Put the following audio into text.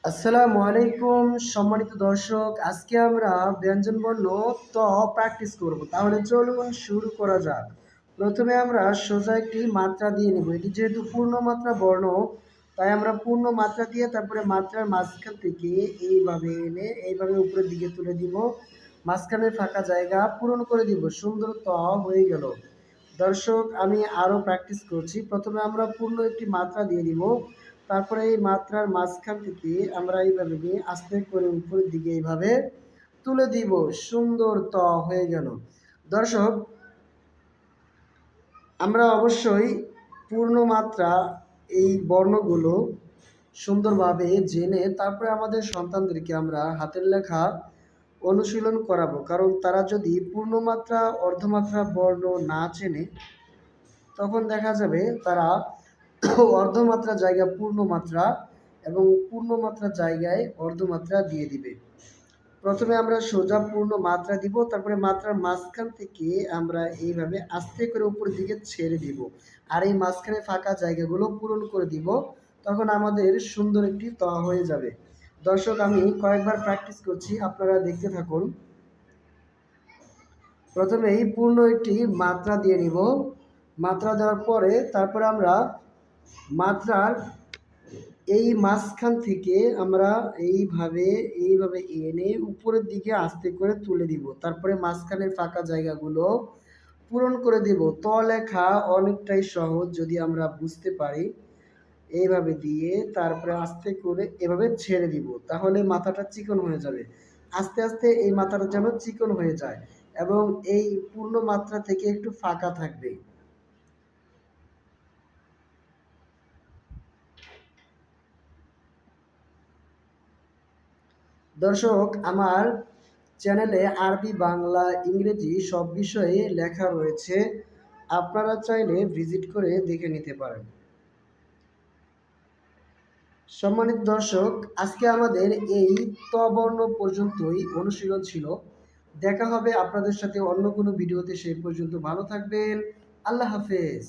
আসসালামু আলাইকুম সম্মানিত দর্শক, আজকে আমরা ব্যঞ্জন বর্ণ ত প্র্যাকটিস করব। তাহলে চলুন শুরু করা যাক। প্রথমে আমরা সোজা একটি মাত্রা দিয়ে নেব। এটি যেহেতু পূর্ণ মাত্রা বর্ণ, তাই আমরা পূর্ণ মাত্রা দিয়ে তারপরে মাত্রার মাঝখান থেকে এইভাবে এনে এইভাবে উপরের দিকে তুলে দিব। মাঝখানের ফাঁকা জায়গা পূরণ করে দিব। সুন্দর ত হয়ে গেল। দর্শক, আমি আরও প্র্যাকটিস করছি। প্রথমে আমরা পূর্ণ একটি মাত্রা দিয়ে দিব, তারপরে এই মাত্রার মাঝখান থেকে আমরা এইভাবে নিয়ে আস্তে করে উপরের দিকে এইভাবে তুলে দিব। সুন্দর ত হয়ে গেল। দর্শক, আমরা অবশ্যই পূর্ণ মাত্রা এই বর্ণগুলো সুন্দরভাবে জেনে তারপরে আমাদের সন্তানদেরকে আমরা হাতের লেখা অনুশীলন করাবো। কারণ তারা যদি পূর্ণমাত্রা অর্ধমাত্রা বর্ণ না চেনে, তখন দেখা যাবে তারা অর্ধমাত্রা জায়গা পূর্ণমাত্রা এবং পূর্ণমাত্রা জায়গায় অর্ধমাত্রা দিয়ে দিবে। প্রথমে আমরা সোজা পূর্ণ মাত্রা দিব, তারপরে মাত্রার মাঝখান থেকে আমরা এইভাবে আস্তে করে উপরের দিকে ছেড়ে দিব, আর এই মাঝখানে ফাঁকা জায়গাগুলো পূরণ করে দিব। তখন আমাদের সুন্দর একটি ত হয়ে যাবে। দর্শক, আমি কয়েকবার প্র্যাকটিস করছি, আপনারা দেখতে থাকুন। প্রথমেই পূর্ণ একটি মাত্রা দিয়ে নিব। মাত্রা দেওয়ার পরে তারপরে আমরা মাত্রার এই মাঝখান থেকে আমরা এইভাবে এনে উপরের দিকে আস্তে করে তুলে দিব। তারপরে মাঝখানের ফাঁকা জায়গাগুলো পূরণ করে দিব। ত লেখা অনেকটাই সহজ যদি আমরা বুঝতে পারি। এইভাবে দিয়ে তারপরে আস্তে করে এভাবে ছেড়ে দিব, তাহলে মাথাটা চিকন হয়ে যাবে। আস্তে আস্তে এই মাথাটা যেন চিকন হয়ে যায় এবং এই পূর্ণ মাত্রা থেকে একটু ফাঁকা থাকবে। দর্শক, আমার চ্যানেলে আরবি, বাংলা, ইংরেজি সব বিষয়ে লেখা রয়েছে। আপনারা চাইলে ভিজিট করে দেখে নিতে পারেন। সম্মানিত দর্শক, আজকে আমাদের এই ত বর্ণ পর্যন্তই অনুশীলন ছিল। দেখা হবে আপনাদের সাথে অন্য কোনো ভিডিওতে। সেই পর্যন্ত ভালো থাকবেন। আল্লাহ হাফেজ।